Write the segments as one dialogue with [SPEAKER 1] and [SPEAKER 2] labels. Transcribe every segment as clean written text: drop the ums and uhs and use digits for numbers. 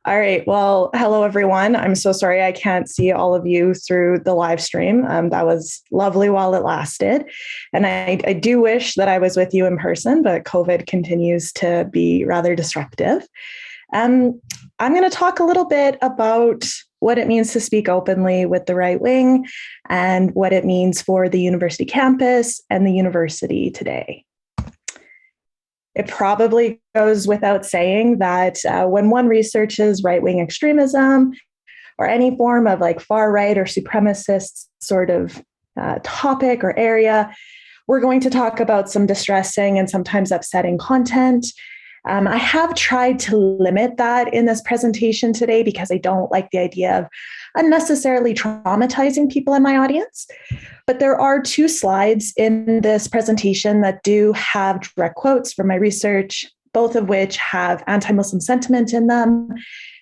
[SPEAKER 1] All right. Well, hello, everyone. I'm so sorry I can't see all of you through the live stream. That was lovely while it lasted. And I do wish that I was with you in person, but COVID continues to be rather disruptive. I'm going to talk a little bit about what it means to speak openly with the right wing and what it means for the university campus and the university today. It probably goes without saying that when one researches right-wing extremism or any form of like far-right or supremacist sort of topic or area, we're going to talk about some distressing and sometimes upsetting content. I have tried to limit that in this presentation today because I don't like the idea of unnecessarily traumatizing people in my audience. But there are two slides in this presentation that do have direct quotes from my research, both of which have anti-Muslim sentiment in them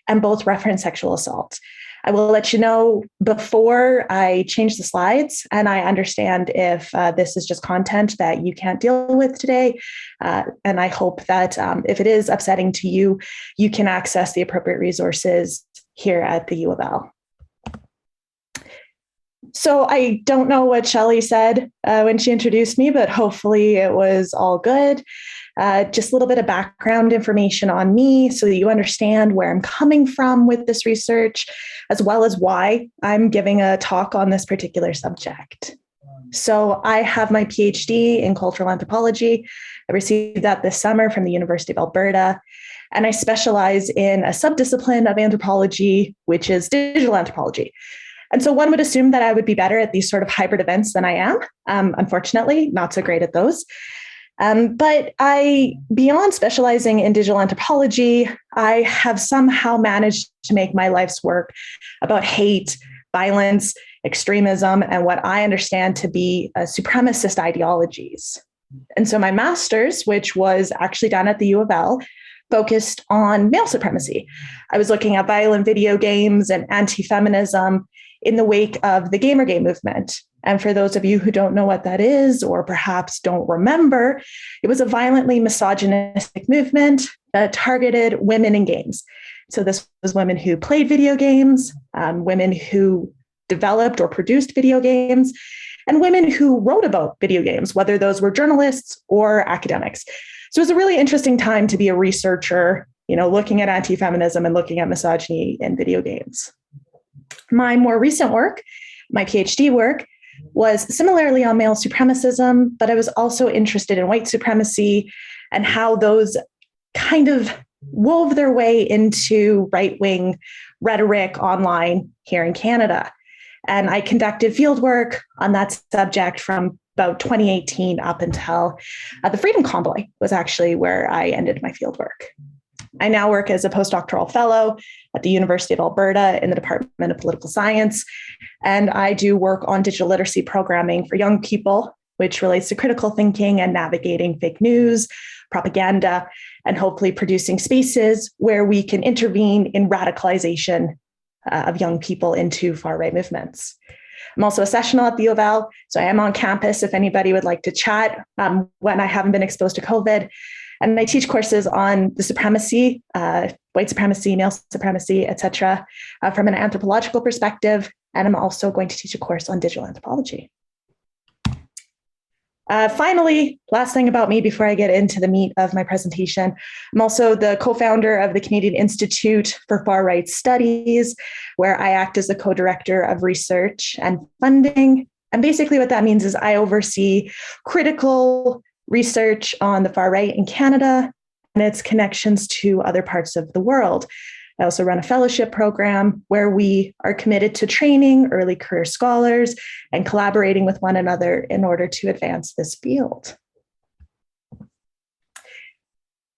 [SPEAKER 1] and both reference sexual assault. I will let you know before I change the slides, and I understand if this is just content that you can't deal with today. And I hope that if it is upsetting to you, you can access the appropriate resources here at the U of L. So I don't know what Shelley said when she introduced me, but hopefully it was all good. Just a little bit of background information on me so that you understand where I'm coming from with this research, as well as why I'm giving a talk on this particular subject. So I have my PhD in cultural anthropology. I received that this summer from the University of Alberta, and I specialize in a subdiscipline of anthropology, which is digital anthropology. And so one would assume that I would be better at these sort of hybrid events than I am. Unfortunately, not so great at those. But beyond specializing in digital anthropology, I have somehow managed to make my life's work about hate, violence, extremism, and what I understand to be supremacist ideologies. And so my master's, which was actually done at the U of L, focused on male supremacy. I was looking at violent video games and anti-feminism in the wake of the Gamergate movement. And for those of you who don't know what that is, or perhaps don't remember, it was a violently misogynistic movement that targeted women in games. So this was women who played video games, women who developed or produced video games, and women who wrote about video games, whether those were journalists or academics. So it was a really interesting time to be a researcher, looking at anti-feminism and looking at misogyny in video games. My more recent work, my PhD work, was similarly on male supremacism, but I was also interested in white supremacy and how those kind of wove their way into right-wing rhetoric online here in Canada. And I conducted fieldwork on that subject from about 2018 up until the Freedom Convoy was actually where I ended my fieldwork. I now work as a postdoctoral fellow at the University of Alberta in the Department of Political Science, and I do work on digital literacy programming for young people, which relates to critical thinking and navigating fake news, propaganda, and hopefully producing spaces where we can intervene in radicalization of young people into far-right movements. I'm also a sessional at the U of L, so I am on campus if anybody would like to chat when I haven't been exposed to COVID. And I teach courses on the supremacy, white supremacy, male supremacy, et cetera, from an anthropological perspective. And I'm also going to teach a course on digital anthropology. Finally, last thing about me before I get into the meat of my presentation, I'm also the co-founder of the Canadian Institute for Far Right Studies, where I act as the co-director of research and funding. And basically what that means is I oversee critical research on the far right in Canada and its connections to other parts of the world. I also run a fellowship program where we are committed to training early career scholars and collaborating with one another in order to advance this field.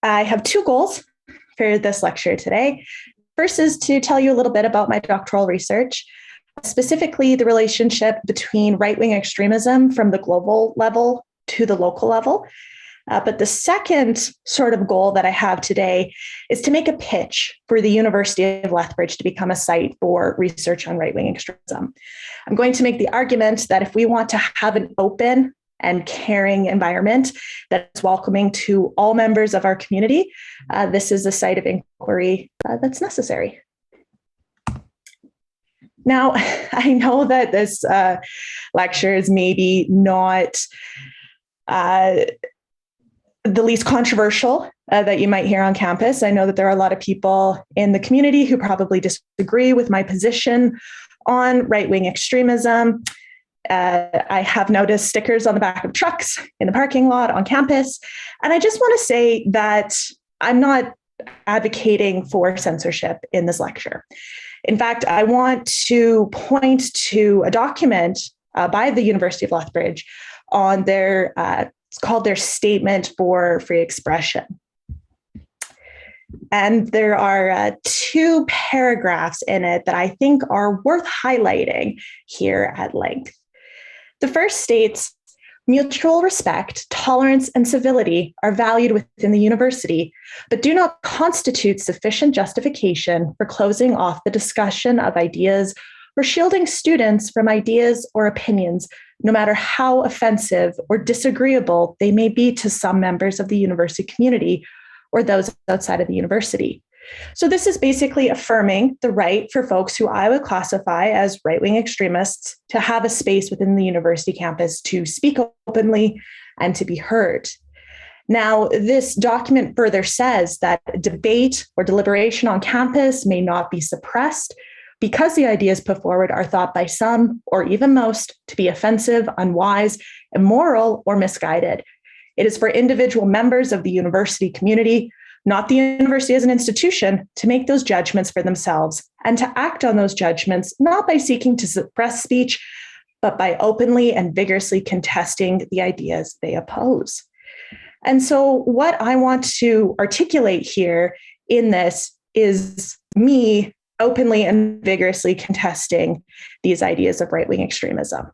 [SPEAKER 1] I have two goals for this lecture today. First is to tell you a little bit about my doctoral research, specifically the relationship between right-wing extremism from the global level to the local level. But the second sort of goal that I have today is to make a pitch for the University of Lethbridge to become a site for research on right-wing extremism. I'm going to make the argument that if we want to have an open and caring environment that is welcoming to all members of our community, this is a site of inquiry that's necessary. Now, I know that this lecture is maybe not the least controversial that you might hear on campus. I know that there are a lot of people in the community who probably disagree with my position on right-wing extremism. I have noticed stickers on the back of trucks in the parking lot on campus. And I just want to say that I'm not advocating for censorship in this lecture. In fact, I want to point to a document by the University of Lethbridge on their, it's called their Statement for Free Expression. And there are 2 paragraphs in it that I think are worth highlighting here at length. The first states, mutual respect, tolerance, and civility are valued within the university, but do not constitute sufficient justification for closing off the discussion of ideas or shielding students from ideas or opinions, no matter how offensive or disagreeable they may be to some members of the university community or those outside of the university. So this is basically affirming the right for folks who I would classify as right-wing extremists to have a space within the university campus to speak openly and to be heard. Now, this document further says that debate or deliberation on campus may not be suppressed because the ideas put forward are thought by some, or even most, to be offensive, unwise, immoral, or misguided. It is for individual members of the university community, not the university as an institution, to make those judgments for themselves and to act on those judgments, not by seeking to suppress speech, but by openly and vigorously contesting the ideas they oppose. And so what I want to articulate here in this is me openly and vigorously contesting these ideas of right-wing extremism.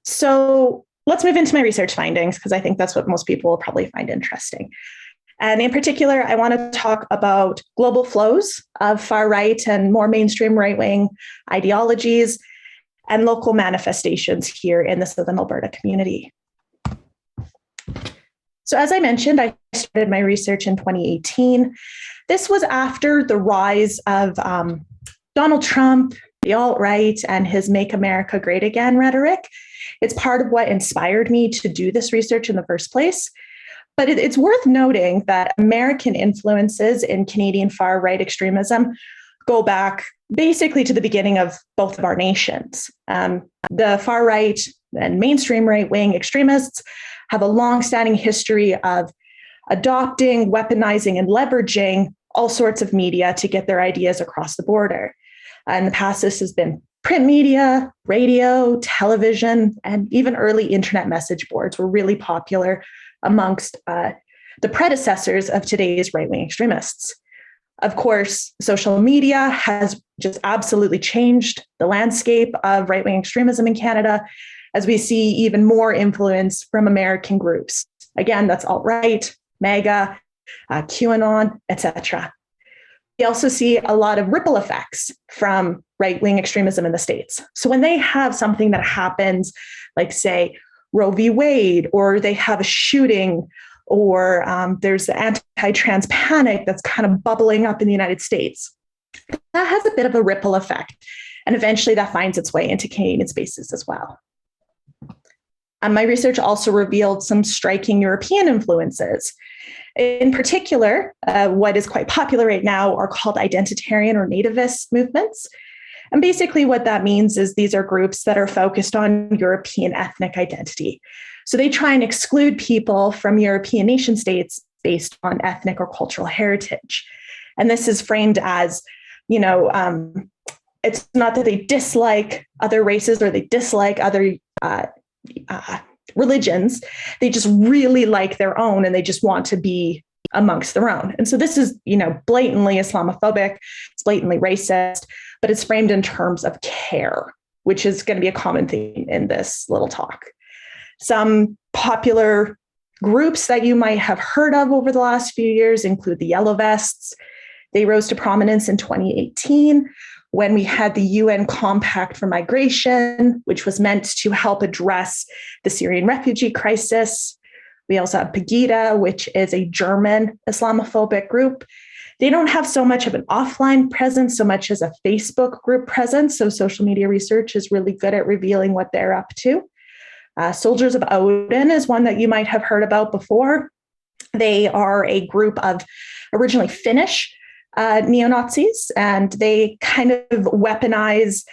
[SPEAKER 1] So let's move into my research findings, because I think that's what most people will probably find interesting. And in particular, I want to talk about global flows of far-right and more mainstream right-wing ideologies and local manifestations here in the Southern Alberta community. So as I mentioned, I started my research in 2018. This was after the rise of Donald Trump, the alt-right, and his Make America Great Again rhetoric. It's part of what inspired me to do this research in the first place. But it's worth noting that American influences in Canadian far-right extremism go back basically to the beginning of both of our nations. The far-right and mainstream right-wing extremists have a long-standing history of adopting, weaponizing, and leveraging all sorts of media to get their ideas across the border. In the past, this has been print media, radio, television, and even early internet message boards were really popular amongst the predecessors of today's right-wing extremists. Of course, social media has just absolutely changed the landscape of right-wing extremism in Canada, as we see even more influence from American groups. Again, that's alt-right, MAGA, QAnon, etc. We also see a lot of ripple effects from right-wing extremism in the States. So when they have something that happens, like say Roe v. Wade, or they have a shooting, or there's the anti-trans panic that's kind of bubbling up in the United States, that has a bit of a ripple effect. And eventually that finds its way into Canadian spaces as well. My research also revealed some striking European influences. In particular, what is quite popular right now are called identitarian or nativist movements. And basically what that means is these are groups that are focused on European ethnic identity. So they try and exclude people from European nation states based on ethnic or cultural heritage. And this is framed as, it's not that they dislike other races or they dislike other religions. They just really like their own and they just want to be amongst their own. And so this is, blatantly Islamophobic, it's blatantly racist, but it's framed in terms of care, which is going to be a common theme in this little talk. Some popular groups that you might have heard of over the last few years include the Yellow Vests. They rose to prominence in 2018 when we had the UN Compact for Migration, which was meant to help address the Syrian refugee crisis. We also have Pegida, which is a German Islamophobic group. They don't have so much of an offline presence, so much as a Facebook group presence. So social media research is really good at revealing what they're up to. Soldiers of Odin is one that you might have heard about before. They are a group of originally Finnish neo-Nazis, and they kind of weaponize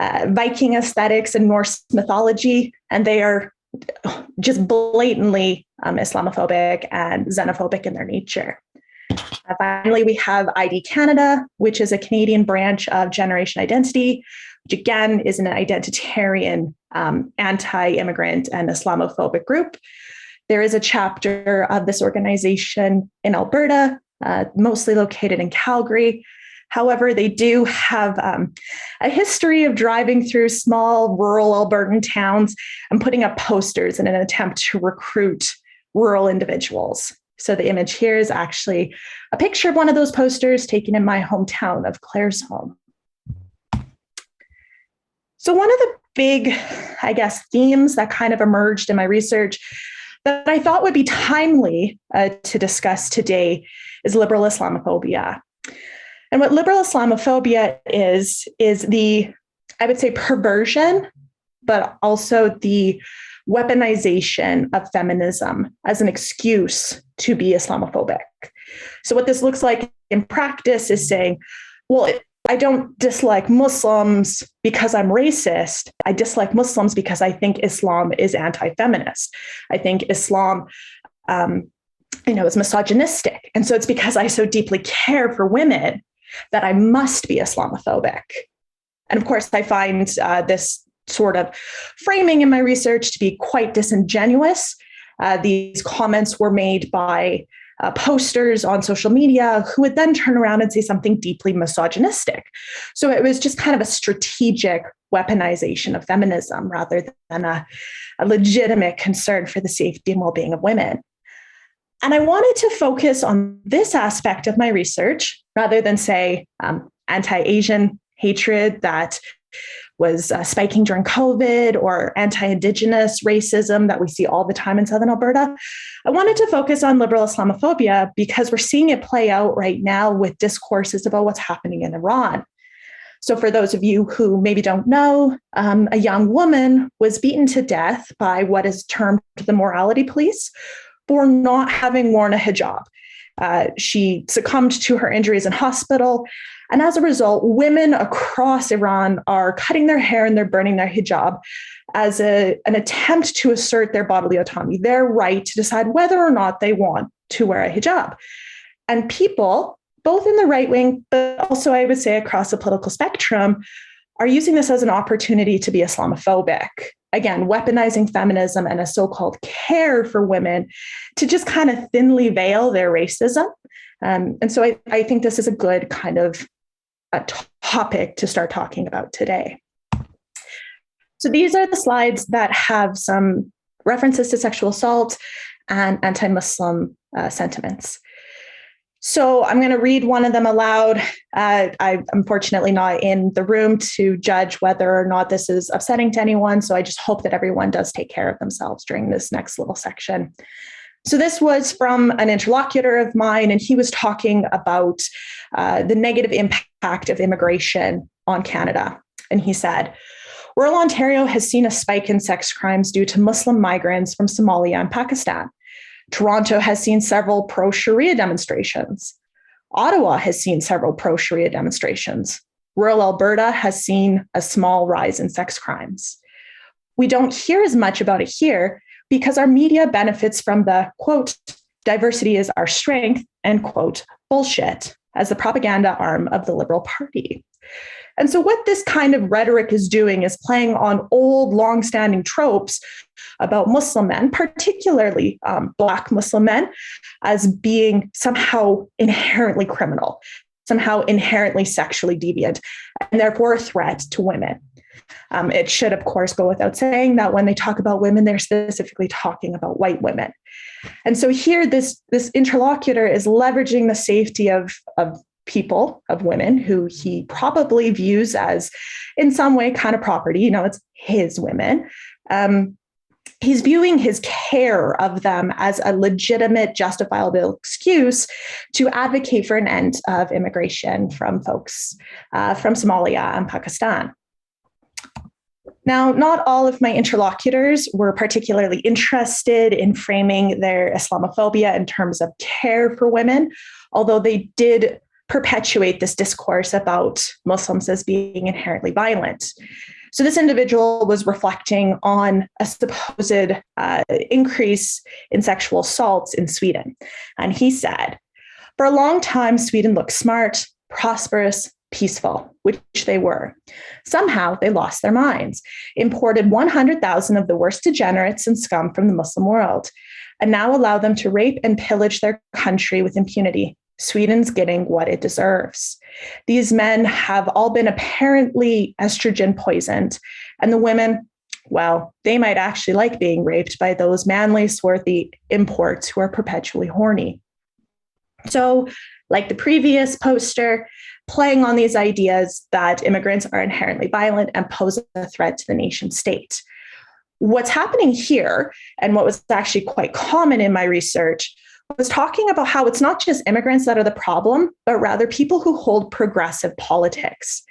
[SPEAKER 1] Viking aesthetics and Norse mythology, and they are just blatantly Islamophobic and xenophobic in their nature. Finally, we have ID Canada, which is a Canadian branch of Generation Identity, which again is an identitarian, anti-immigrant and Islamophobic group. There is a chapter of this organization in Alberta, mostly located in Calgary. However, they do have a history of driving through small rural Albertan towns and putting up posters in an attempt to recruit rural individuals. So the image here is actually a picture of one of those posters taken in my hometown of Claresholm. So one of the big, themes that kind of emerged in my research that I thought would be timely to discuss today is liberal Islamophobia. And what liberal Islamophobia is the, I would say, perversion, but also the weaponization of feminism as an excuse to be Islamophobic. So what this looks like in practice is saying, well, I don't dislike Muslims because I'm racist. I dislike Muslims because I think Islam is anti-feminist. I think Islam, is misogynistic. And so it's because I so deeply care for women that I must be Islamophobic. And of course, I find this sort of framing in my research to be quite disingenuous. These comments were made by posters on social media who would then turn around and say something deeply misogynistic. So it was just kind of a strategic weaponization of feminism rather than a legitimate concern for the safety and well-being of women. And I wanted to focus on this aspect of my research rather than say anti-Asian hatred that was spiking during COVID or anti-Indigenous racism that we see all the time in Southern Alberta. I wanted to focus on liberal Islamophobia because we're seeing it play out right now with discourses about what's happening in Iran. So for those of you who maybe don't know, a young woman was beaten to death by what is termed the morality police for not having worn a hijab. She succumbed to her injuries in hospital. And as a result, women across Iran are cutting their hair and they're burning their hijab as an attempt to assert their bodily autonomy, their right to decide whether or not they want to wear a hijab. And people, both in the right wing, but also I would say across the political spectrum, are using this as an opportunity to be Islamophobic. Again, weaponizing feminism and a so-called care for women to just kind of thinly veil their racism. And so I think this is a good kind of a topic to start talking about today. So these are the slides that have some references to sexual assault and anti-Muslim sentiments. So I'm going to read one of them aloud. I'm unfortunately not in the room to judge whether or not this is upsetting to anyone. So I just hope that everyone does take care of themselves during this next little section. So this was from an interlocutor of mine, and he was talking about the negative impact of immigration on Canada. And he said, rural Ontario has seen a spike in sex crimes due to Muslim migrants from Somalia and Pakistan. Toronto has seen several pro-Sharia demonstrations. Ottawa has seen several pro-Sharia demonstrations. Rural Alberta has seen a small rise in sex crimes. We don't hear as much about it here because our media benefits from the, quote, diversity is our strength, end quote, bullshit, as the propaganda arm of the Liberal Party. And so what this kind of rhetoric is doing is playing on old, long-standing tropes about Muslim men, particularly Black Muslim men, as being somehow inherently criminal, somehow inherently sexually deviant, and therefore a threat to women. It should, of course, go without saying that when they talk about women, they're specifically talking about white women. And so here, this interlocutor is leveraging the safety of people, of women who he probably views as in some way kind of property. It's his women. He's viewing his care of them as a legitimate, justifiable excuse to advocate for an end of immigration from folks from Somalia and Pakistan. Now, not all of my interlocutors were particularly interested in framing their Islamophobia in terms of care for women, although they did perpetuate this discourse about Muslims as being inherently violent. So this individual was reflecting on a supposed increase in sexual assaults in Sweden. And he said, for a long time, Sweden looked smart, prosperous, peaceful, which they were. Somehow they lost their minds, imported 100,000 of the worst degenerates and scum from the Muslim world, and now allow them to rape and pillage their country with impunity. Sweden's getting what it deserves. These men have all been apparently estrogen poisoned, and the women, well, they might actually like being raped by those manly, swarthy imports who are perpetually horny. So, like the previous poster, playing on these ideas that immigrants are inherently violent and pose a threat to the nation state. What's happening here, and what was actually quite common in my research, was talking about how it's not just immigrants that are the problem, but rather people who hold progressive politics.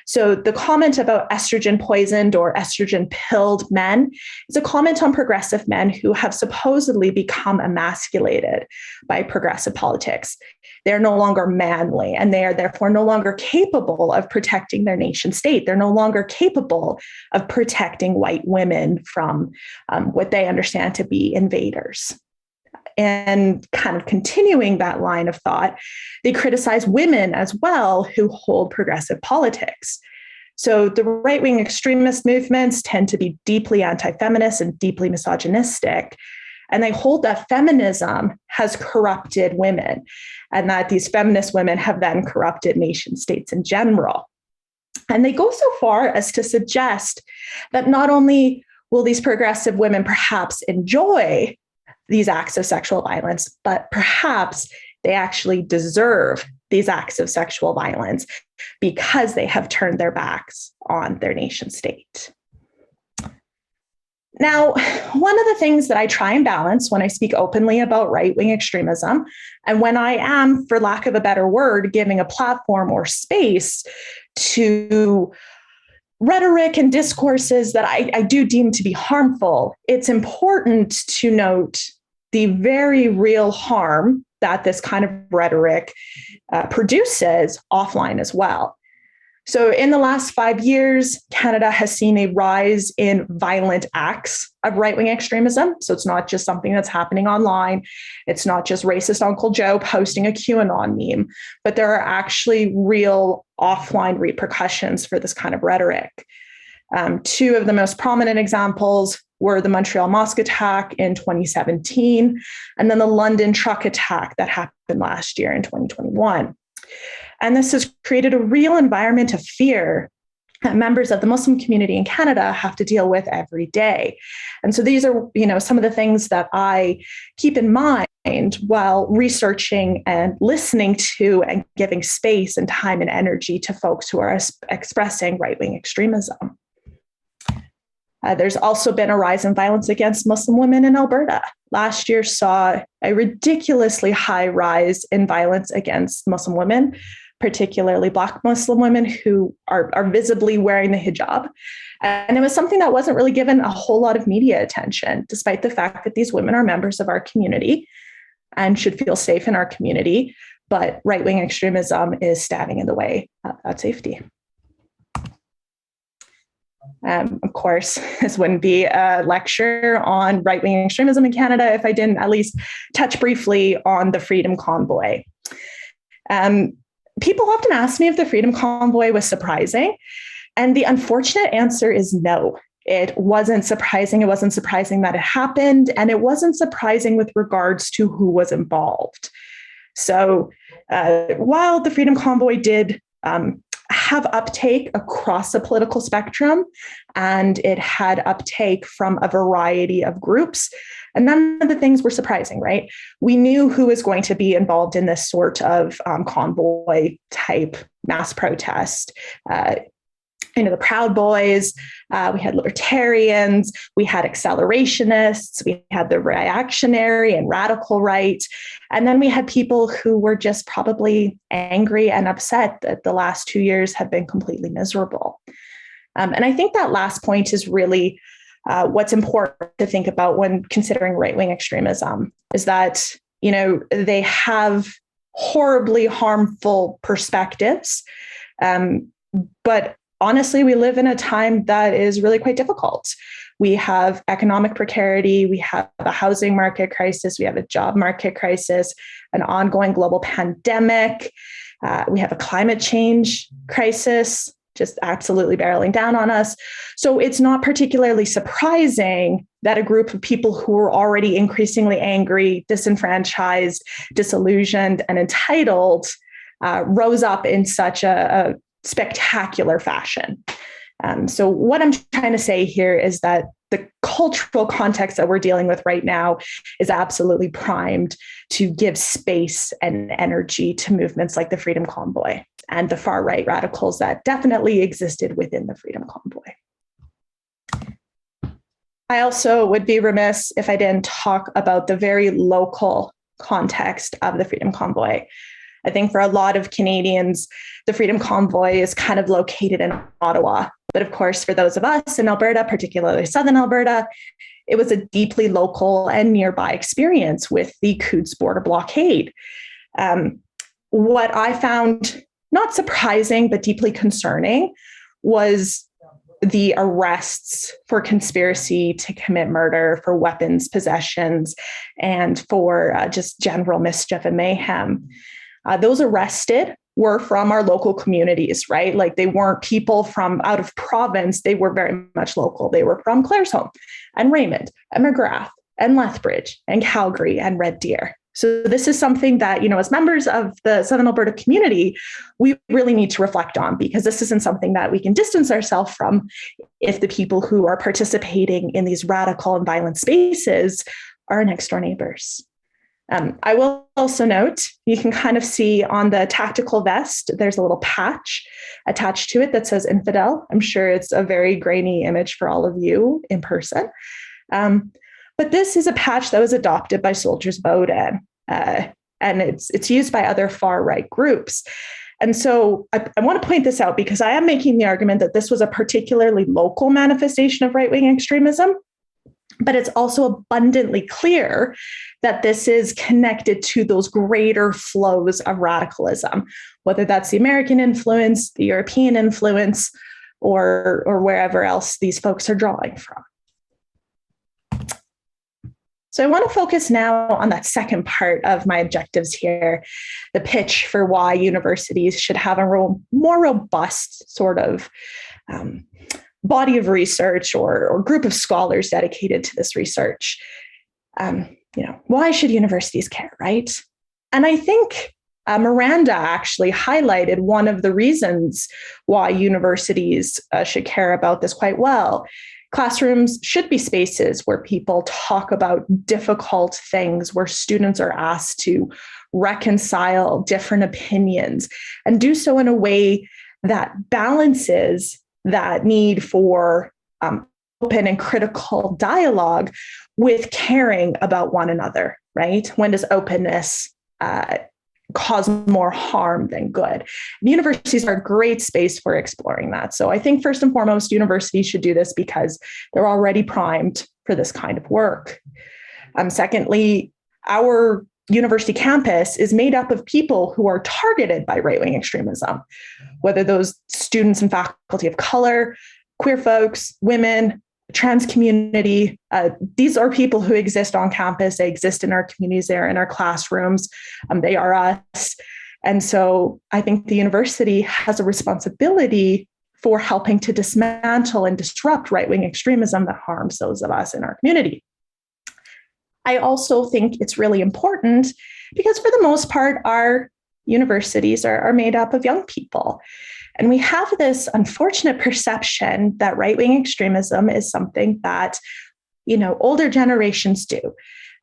[SPEAKER 1] So the comment about estrogen poisoned or estrogen pilled men is a comment on progressive men who have supposedly become emasculated by progressive politics. They're no longer manly, and they are therefore no longer capable of protecting their nation state. They're no longer capable of protecting white women from what they understand to be invaders. And kind of continuing that line of thought, they criticize women as well who hold progressive politics. So the right-wing extremist movements tend to be deeply anti-feminist and deeply misogynistic. And they hold that feminism has corrupted women, and that these feminist women have then corrupted nation states in general. And they go so far as to suggest that not only will these progressive women perhaps enjoy these acts of sexual violence, but perhaps they actually deserve these acts of sexual violence because they have turned their backs on their nation state. Now, one of the things that I try and balance when I speak openly about right-wing extremism, and when I am, for lack of a better word, giving a platform or space to rhetoric and discourses that I do deem to be harmful, it's important to note the very real harm that this kind of rhetoric produces offline as well. So in the last 5 years, Canada has seen a rise in violent acts of right-wing extremism. So it's not just something that's happening online. It's not just racist Uncle Joe posting a QAnon meme, but there are actually real offline repercussions for this kind of rhetoric. Two of the most prominent examples were the Montreal mosque attack in 2017, and then the London truck attack that happened last year in 2021. And this has created a real environment of fear that members of the Muslim community in Canada have to deal with every day. And so these are, some of the things that I keep in mind while researching and listening to and giving space and time and energy to folks who are expressing right-wing extremism. There's also been a rise in violence against Muslim women in Alberta. Last year saw a ridiculously high rise in violence against Muslim women, particularly Black Muslim women who are visibly wearing the hijab. And it was something that wasn't really given a whole lot of media attention, despite the fact that these women are members of our community and should feel safe in our community. But right-wing extremism is standing in the way of that safety. Of course, this wouldn't be a lecture on right-wing extremism in Canada if I didn't at least touch briefly on the Freedom Convoy. People often ask me if the Freedom Convoy was surprising, and the unfortunate answer is no. It wasn't surprising. It wasn't surprising that it happened, and it wasn't surprising with regards to who was involved. So while the Freedom Convoy did have uptake across the political spectrum, and it had uptake from a variety of groups, And none of the things were surprising, right? We knew who was going to be involved in this sort of convoy type mass protest. The Proud Boys, we had libertarians, we had accelerationists, we had the reactionary and radical right. And then we had people who were just probably angry and upset that the last 2 years have been completely miserable. And I think that last point is really what's important to think about when considering right-wing extremism, is that, they have horribly harmful perspectives, but honestly, we live in a time that is really quite difficult. We have economic precarity, we have a housing market crisis, we have a job market crisis, an ongoing global pandemic, we have a climate change crisis, just absolutely barreling down on us. So it's not particularly surprising that a group of people who are already increasingly angry, disenfranchised, disillusioned, and entitled rose up in such a spectacular fashion. So what I'm trying to say here is that the cultural context that we're dealing with right now is absolutely primed to give space and energy to movements like the Freedom Convoy and the far-right radicals that definitely existed within the Freedom Convoy. I also would be remiss if I didn't talk about the very local context of the Freedom Convoy. I think for a lot of Canadians, the Freedom Convoy is kind of located in Ottawa. But of course, for those of us in Alberta, particularly Southern Alberta, it was a deeply local and nearby experience with the Coutts border blockade. What I found not surprising, but deeply concerning was the arrests for conspiracy to commit murder, for weapons possessions, and for just general mischief and mayhem. Those arrested were from our local communities, right? Like they weren't people from out of province. They were very much local. They were from Claresholm and Raymond and McGrath and Lethbridge and Calgary and Red Deer. So this is something that, as members of the Southern Alberta community, we really need to reflect on, because this isn't something that we can distance ourselves from if the people who are participating in these radical and violent spaces are our next door neighbors. I will also note, you can kind of see on the tactical vest, there's a little patch attached to it that says infidel. I'm sure it's a very grainy image for all of you in person. But this is a patch that was adopted by Soldiers of Odin, and it's used by other far-right groups. And so I want to point this out because I am making the argument that this was a particularly local manifestation of right-wing extremism. But it's also abundantly clear that this is connected to those greater flows of radicalism, whether that's the American influence, the European influence, or wherever else these folks are drawing from. So I want to focus now on that second part of my objectives here, the pitch for why universities should have a more robust sort of body of research or group of scholars dedicated to this research. Why should universities care, right? And I think Miranda actually highlighted one of the reasons why universities should care about this quite well. Classrooms should be spaces where people talk about difficult things, where students are asked to reconcile different opinions and do so in a way that balances that need for open and critical dialogue with caring about one another, right? When does openness cause more harm than good? And universities are a great space for exploring that. So I think first and foremost, universities should do this because they're already primed for this kind of work. Secondly, our university campus is made up of people who are targeted by right-wing extremism, whether those students and faculty of color, queer folks, women, trans community. These are people who exist on campus. They exist in our communities. They're in our classrooms. They are us. And so I think the university has a responsibility for helping to dismantle and disrupt right-wing extremism that harms those of us in our community. I also think it's really important because for the most part, our universities are made up of young people. And we have this unfortunate perception that right-wing extremism is something that older generations do.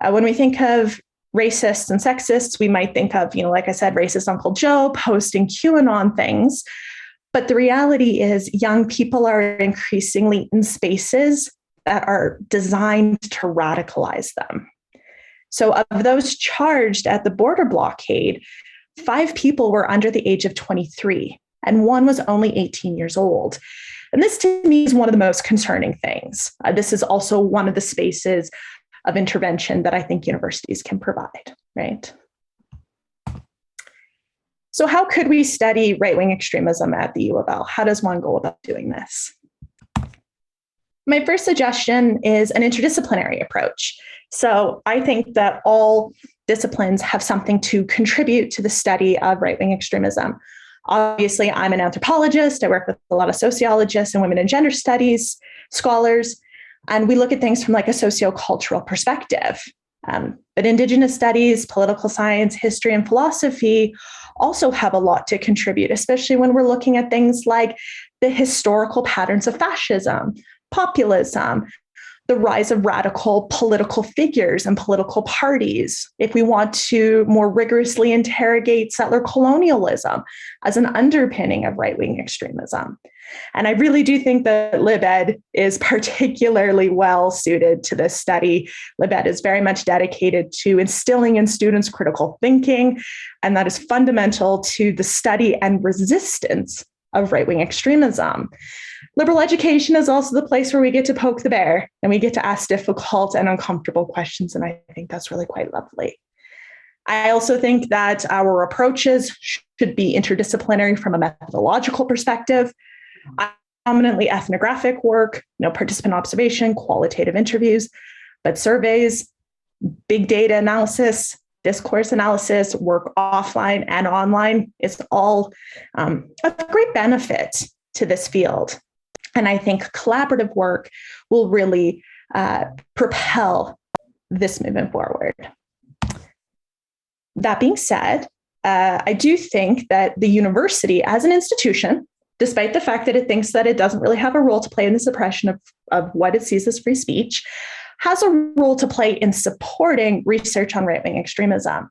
[SPEAKER 1] When we think of racists and sexists, we might think of, like I said, racist Uncle Joe posting QAnon things. But the reality is young people are increasingly in spaces that are designed to radicalize them. So of those charged at the border blockade, 5 people were under the age of 23, and 1 was only 18 years old. And this to me is one of the most concerning things. This is also one of the spaces of intervention that I think universities can provide, right? So how could we study right-wing extremism at the U of L? How does one go about doing this? My first suggestion is an interdisciplinary approach. So I think that all disciplines have something to contribute to the study of right-wing extremism. Obviously, I'm an anthropologist. I work with a lot of sociologists and women and gender studies scholars, and we look at things from like a sociocultural perspective. But Indigenous studies, political science, history, and philosophy also have a lot to contribute, especially when we're looking at things like the historical patterns of fascism, populism, the rise of radical political figures and political parties. If we want to more rigorously interrogate settler colonialism as an underpinning of right-wing extremism. And I really do think that LibEd is particularly well suited to this study. LibEd is very much dedicated to instilling in students critical thinking, and that is fundamental to the study and resistance of right-wing extremism. Liberal education is also the place where we get to poke the bear and we get to ask difficult and uncomfortable questions. And I think that's really quite lovely. I also think that our approaches should be interdisciplinary from a methodological perspective. Predominantly ethnographic work, participant observation, qualitative interviews, but surveys, big data analysis, discourse analysis, work offline and online is all a great benefit to this field. And I think collaborative work will really propel this movement forward. That being said, I do think that the university as an institution, despite the fact that it thinks that it doesn't really have a role to play in the suppression of what it sees as free speech, has a role to play in supporting research on right-wing extremism.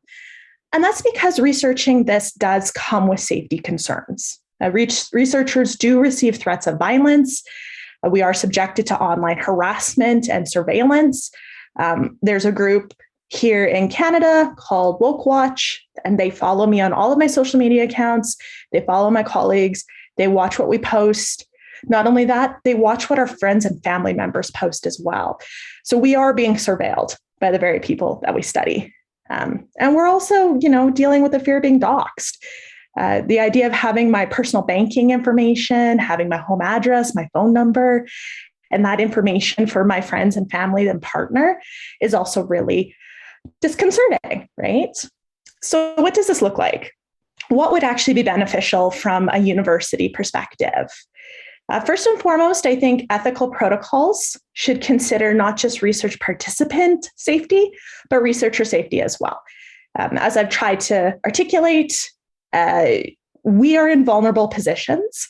[SPEAKER 1] And that's because researching this does come with safety concerns. Researchers do receive threats of violence. We are subjected to online harassment and surveillance. There's a group here in Canada called Woke Watch, and they follow me on all of my social media accounts. They follow my colleagues. They watch what we post. Not only that, they watch what our friends and family members post as well. So we are being surveilled by the very people that we study. And we're also, dealing with the fear of being doxxed. The idea of having my personal banking information, having my home address, my phone number, and that information for my friends and family and partner is also really disconcerting, right? So what does this look like? What would actually be beneficial from a university perspective? First and foremost, I think ethical protocols should consider not just research participant safety, but researcher safety as well. As I've tried to articulate, we are in vulnerable positions,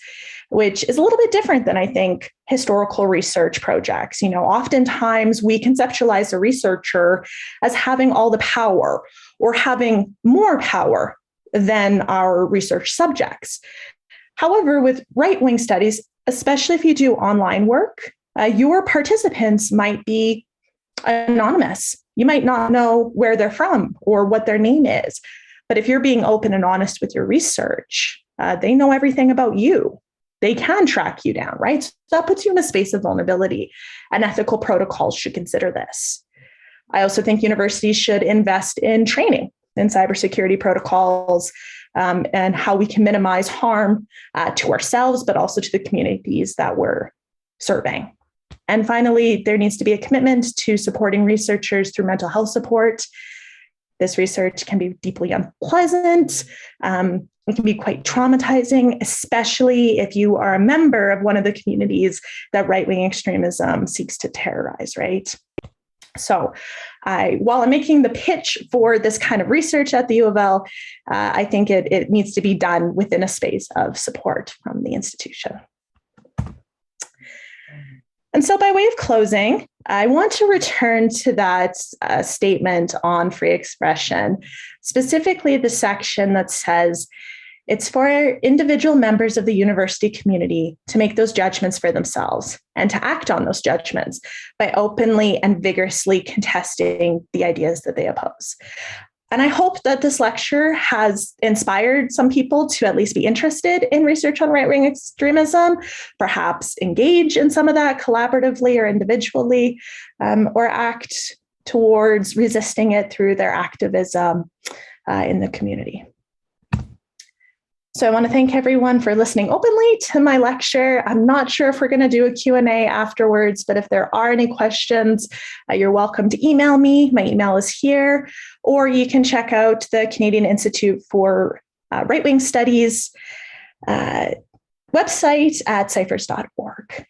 [SPEAKER 1] which is a little bit different than I think historical research projects. Oftentimes we conceptualize a researcher as having all the power or having more power than our research subjects. However, with right-wing studies, especially if you do online work, your participants might be anonymous. You might not know where they're from or what their name is. But if you're being open and honest with your research, they know everything about you. They can track you down, right? So that puts you in a space of vulnerability, and ethical protocols should consider this. I also think universities should invest in training in cybersecurity protocols and how we can minimize harm to ourselves, but also to the communities that we're serving. And finally, there needs to be a commitment to supporting researchers through mental health support. This research can be deeply unpleasant. It can be quite traumatizing, especially if you are a member of one of the communities that right-wing extremism seeks to terrorize, right? So while I'm making the pitch for this kind of research at the U of L, I think it needs to be done within a space of support from the institution. And so by way of closing, I want to return to that statement on free expression, specifically the section that says it's for individual members of the university community to make those judgments for themselves and to act on those judgments by openly and vigorously contesting the ideas that they oppose. And I hope that this lecture has inspired some people to at least be interested in research on right-wing extremism, perhaps engage in some of that collaboratively or individually, or act towards resisting it through their activism in the community. So I want to thank everyone for listening openly to my lecture. I'm not sure if we're going to do a Q&A afterwards, but if there are any questions, you're welcome to email me. My email is here, or you can check out the Canadian Institute for Right-Wing Studies website at ciphers.org.